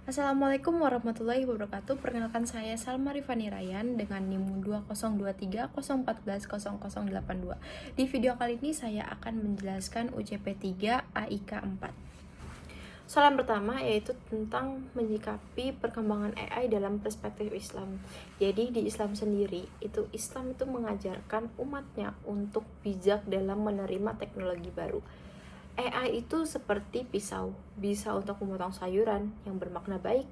Assalamualaikum warahmatullahi wabarakatuh. Perkenalkan saya Salma Rifani Ryan dengan NIM 202301400082. Di video kali ini saya akan menjelaskan UCP 3 AIK 4. Soalan pertama yaitu tentang menyikapi perkembangan AI dalam perspektif Islam. Jadi di Islam sendiri, Islam itu mengajarkan umatnya untuk bijak dalam menerima teknologi baru. AI itu seperti pisau, bisa untuk memotong sayuran yang bermakna baik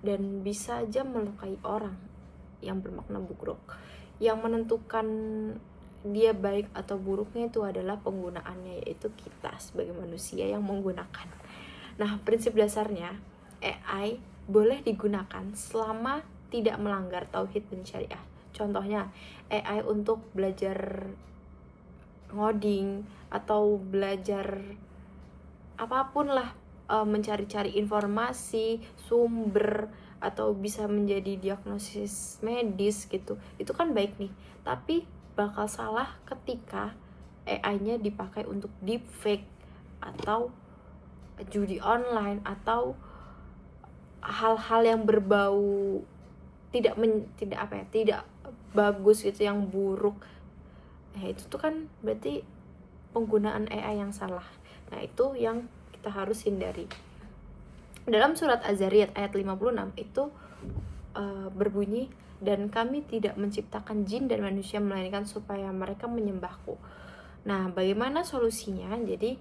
dan bisa aja melukai orang yang bermakna buruk. Yang menentukan dia baik atau buruknya itu adalah penggunaannya, yaitu kita sebagai manusia yang menggunakan. Nah, prinsip dasarnya AI boleh digunakan selama tidak melanggar tauhid dan syariah. Contohnya, AI untuk belajar ngoding atau belajar apapun lah, mencari-cari informasi, sumber, atau bisa menjadi diagnosis medis gitu. Itu kan baik nih, tapi bakal salah ketika AI-nya dipakai untuk deepfake atau judi online atau hal-hal yang berbau tidak bagus gitu, yang buruk. Itu tuh kan berarti penggunaan AI yang salah. Nah, itu yang kita harus hindari. Dalam surat Az-Zariyat ayat 56 itu berbunyi, dan kami tidak menciptakan jin dan manusia melainkan supaya mereka menyembahku. Nah, bagaimana solusinya? Jadi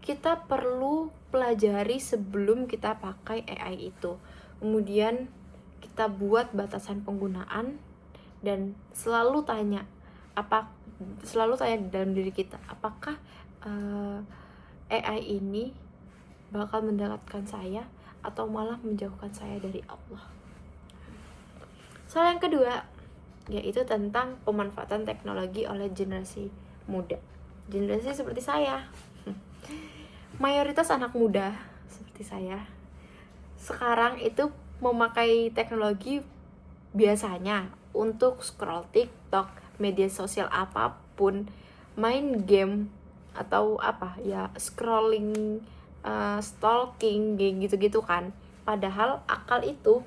kita perlu pelajari sebelum kita pakai AI itu. Kemudian kita buat batasan penggunaan dan selalu tanya dalam diri kita, apakah AI ini bakal mendekatkan saya atau malah menjauhkan saya dari Allah. Soal yang kedua yaitu tentang pemanfaatan teknologi oleh generasi muda. Generasi seperti saya. Mayoritas anak muda seperti saya sekarang itu memakai teknologi biasanya untuk scroll TikTok, media sosial apapun, main game, atau scrolling, stalking, gitu-gitu kan. Padahal akal itu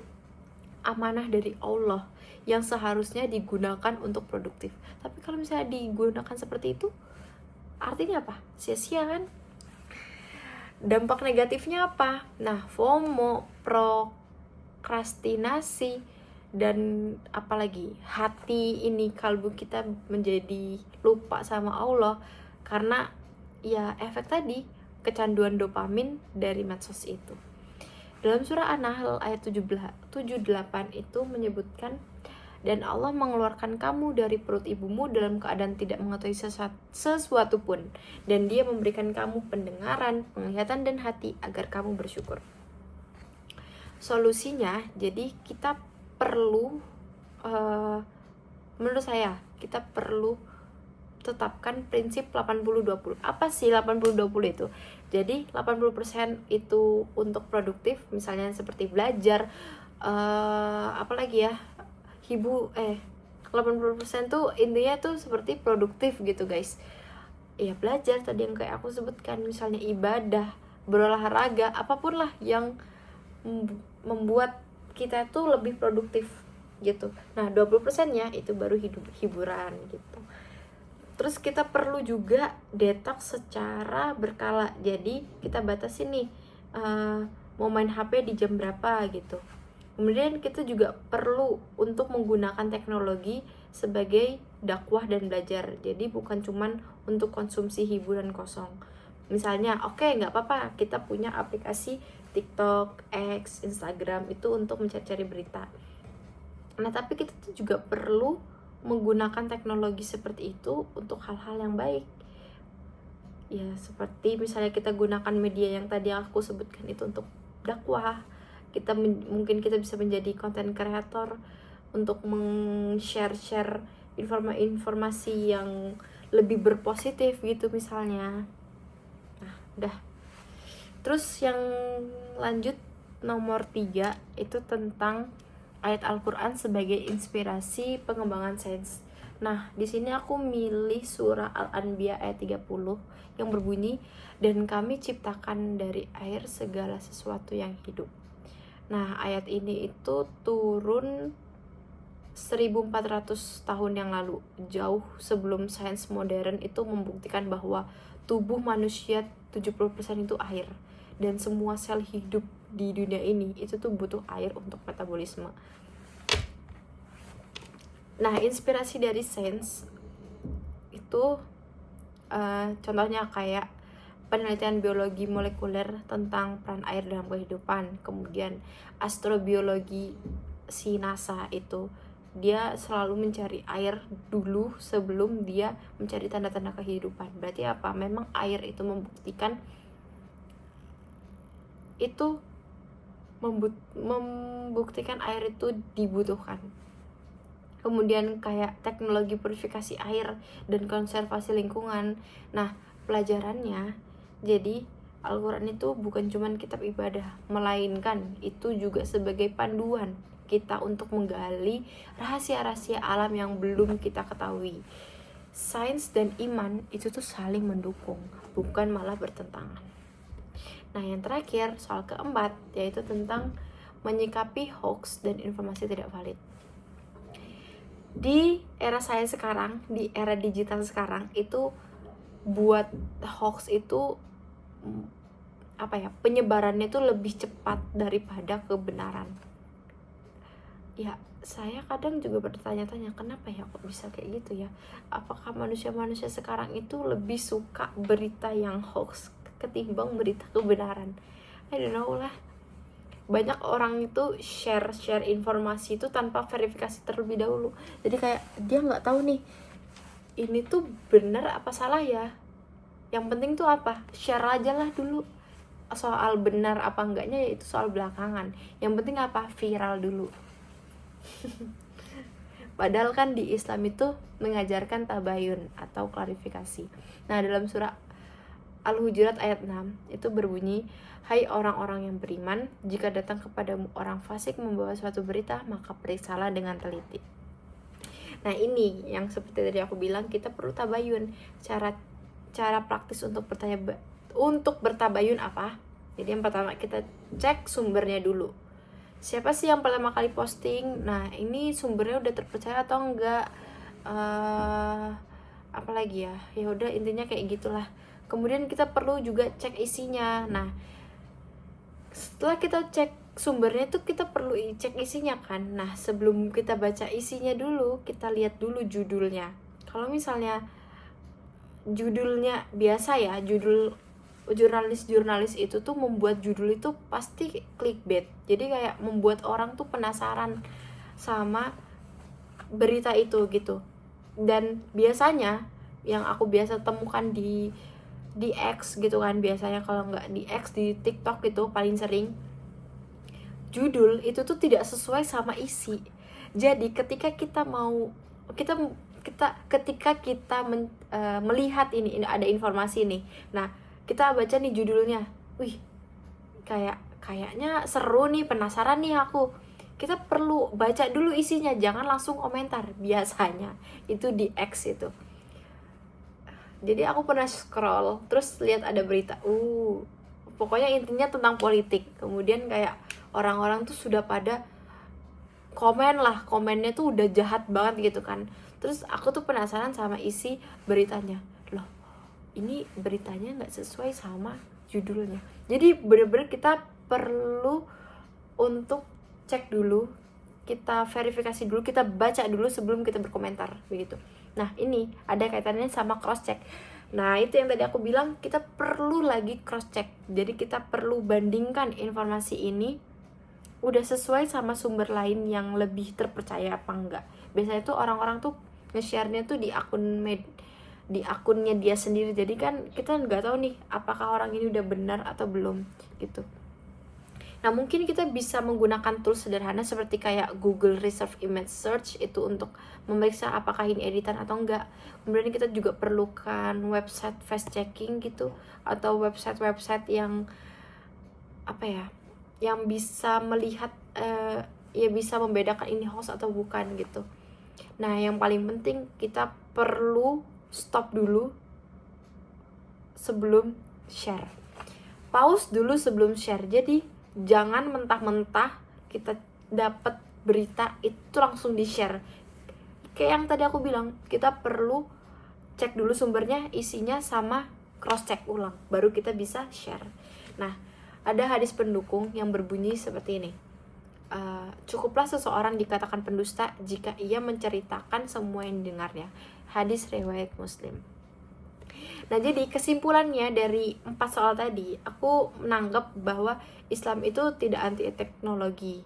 amanah dari Allah yang seharusnya digunakan untuk produktif. Tapi kalau misalnya digunakan seperti itu, artinya apa? Sia-sia kan? Dampak negatifnya apa? Nah, FOMO, prokrastinasi, dan apalagi hati ini, kalbu kita menjadi lupa sama Allah karena ya efek tadi, kecanduan dopamin dari medsos itu. Dalam surah An-Nahl ayat 78 itu menyebutkan, dan Allah mengeluarkan kamu dari perut ibumu dalam keadaan tidak mengetahui sesuatu pun, dan Dia memberikan kamu pendengaran, penglihatan, dan hati agar kamu bersyukur. Solusinya, jadi kita perlu, menurut saya, kita perlu tetapkan prinsip 80-20. Apa sih 80-20 itu? Jadi 80% itu untuk produktif, misalnya seperti belajar, apalagi ya, 80% tuh intinya tuh seperti produktif gitu guys. Ya belajar tadi yang kayak aku sebutkan, misalnya ibadah, berolahraga, apapun lah yang membuat kita tuh lebih produktif gitu. Nah, 20%-nya itu baru hiburan gitu. Terus kita perlu juga detox secara berkala. Jadi kita batasi nih, mau main HP di jam berapa gitu. Kemudian kita juga perlu untuk menggunakan teknologi sebagai dakwah dan belajar. Jadi bukan cuman untuk konsumsi hiburan kosong. Misalnya, nggak apa-apa kita punya aplikasi TikTok, X, Instagram itu untuk mencari berita. Nah, tapi kita tuh juga perlu menggunakan teknologi seperti itu untuk hal-hal yang baik. Ya, seperti misalnya kita gunakan media yang tadi aku sebutkan itu untuk dakwah. Mungkin kita bisa menjadi content creator untuk share informasi yang lebih berpositif gitu misalnya. Nah, udah. Terus yang lanjut, nomor 3 itu tentang ayat Al-Quran sebagai inspirasi pengembangan sains. Nah, di sini aku milih surah Al-Anbiya ayat 30 yang berbunyi, dan kami ciptakan dari air segala sesuatu yang hidup. Nah, ayat ini itu turun 1400 tahun yang lalu, jauh sebelum sains modern itu membuktikan bahwa tubuh manusia 70% itu air, dan semua sel hidup di dunia ini itu tuh butuh air untuk metabolisme. Nah, inspirasi dari sains itu contohnya kayak penelitian biologi molekuler tentang peran air dalam kehidupan. Kemudian astrobiologi si NASA itu, dia selalu mencari air dulu sebelum dia mencari tanda-tanda kehidupan. Berarti apa? Memang air itu membuktikan air itu dibutuhkan. Kemudian kayak teknologi purifikasi air dan konservasi lingkungan. Nah, pelajarannya, jadi Al-Quran itu bukan cuma kitab ibadah, melainkan itu juga sebagai panduan kita untuk menggali rahasia-rahasia alam yang belum kita ketahui. Sains dan iman itu tuh saling mendukung, bukan malah bertentangan. Nah, yang terakhir, soal keempat, yaitu tentang menyikapi hoax dan informasi tidak valid. Di era saya sekarang, di era digital sekarang, itu buat hoax itu penyebarannya itu lebih cepat daripada kebenaran. Ya, saya kadang juga bertanya-tanya, kenapa ya kok bisa kayak gitu ya? Apakah manusia-manusia sekarang itu lebih suka berita yang hoax ketimbang berita kebenaran? I don't know lah. Banyak orang itu share informasi itu tanpa verifikasi terlebih dahulu. Jadi kayak dia nggak tahu nih, ini tuh benar apa salah ya. Yang penting tuh apa? Share aja lah dulu. Soal benar apa enggaknya ya itu soal belakangan. Yang penting apa? Viral dulu. Padahal kan di Islam itu mengajarkan tabayun atau klarifikasi. Nah, dalam surah Al-Hujurat ayat 6 itu berbunyi, "Hai orang-orang yang beriman, jika datang kepadamu orang fasik membawa suatu berita, maka periksalah dengan teliti." Nah, ini yang seperti tadi aku bilang, kita perlu tabayun. Cara praktis untuk bertabayun apa? Jadi yang pertama kita cek sumbernya dulu. Siapa sih yang pertama kali posting? Nah, ini sumbernya udah terpercaya atau enggak? Apalagi ya? Ya udah, intinya kayak gitulah. Kemudian kita perlu juga cek isinya. Nah, setelah kita cek sumbernya itu kita perlu cek isinya kan. Nah, sebelum kita baca isinya dulu, kita lihat dulu judulnya. Kalau misalnya judulnya biasa ya, judul jurnalis itu tuh membuat judul itu pasti clickbait. Jadi kayak membuat orang tuh penasaran sama berita itu gitu. Dan biasanya yang aku biasa temukan di X gitu kan, biasanya kalau nggak di X, di TikTok gitu paling sering, judul itu tuh tidak sesuai sama isi. Jadi ketika kita melihat ini ada informasi nih, nah kita baca nih judulnya, wih kayaknya seru nih, penasaran nih aku, kita perlu baca dulu isinya, jangan langsung komentar. Biasanya itu di X itu. Jadi aku pernah scroll terus lihat ada berita, pokoknya intinya tentang politik. Kemudian kayak orang-orang tuh sudah pada komennya tuh udah jahat banget gitu kan. Terus aku tuh penasaran sama isi beritanya, loh ini beritanya nggak sesuai sama judulnya. Jadi bener-bener kita perlu untuk cek dulu, kita verifikasi dulu, kita baca dulu sebelum kita berkomentar begitu. Nah, ini ada kaitannya sama cross check. Nah, itu yang tadi aku bilang, kita perlu lagi cross check. Jadi kita perlu bandingkan informasi ini udah sesuai sama sumber lain yang lebih terpercaya apa enggak. Biasanya tuh orang-orang tuh nge-share-nya tuh di akunnya dia sendiri. Jadi kan kita nggak tahu nih apakah orang ini udah benar atau belum gitu. Nah, mungkin kita bisa menggunakan tools sederhana seperti kayak Google Reserve Image Search itu untuk memeriksa apakah ini editan atau enggak. Kemudian kita juga perlukan website fact checking gitu, atau website yang yang bisa melihat bisa membedakan ini hoax atau bukan gitu. Nah, yang paling penting kita perlu stop dulu sebelum share. Pause dulu sebelum share. Jadi Jangan mentah-mentah kita dapat berita itu langsung di-share. Kayak yang tadi aku bilang, kita perlu cek dulu sumbernya, isinya, sama cross check ulang, baru kita bisa share. Nah, ada hadis pendukung yang berbunyi seperti ini. Cukuplah seseorang dikatakan pendusta jika ia menceritakan semua yang didengarnya. Hadis riwayat Muslim. Nah, jadi kesimpulannya dari 4 soal tadi, aku menganggap bahwa Islam itu tidak anti teknologi,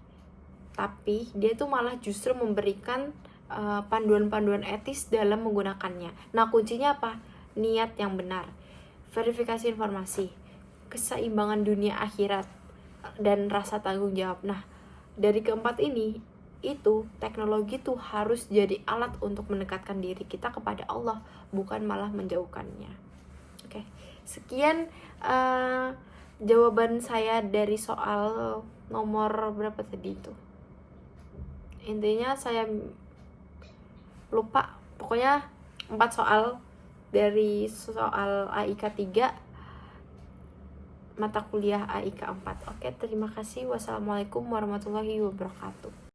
tapi dia tuh malah justru memberikan panduan-panduan etis dalam menggunakannya. Nah, kuncinya apa? Niat yang benar, verifikasi informasi, keseimbangan dunia akhirat, dan rasa tanggung jawab. Nah, dari keempat ini, itu teknologi tuh harus jadi alat untuk mendekatkan diri kita kepada Allah, bukan malah menjauhkannya. Oke, sekian jawaban saya dari soal nomor berapa tadi itu. Intinya saya lupa, pokoknya 4 soal dari soal AIK 3 mata kuliah AIK 4. Oke, terima kasih. Wassalamualaikum warahmatullahi wabarakatuh.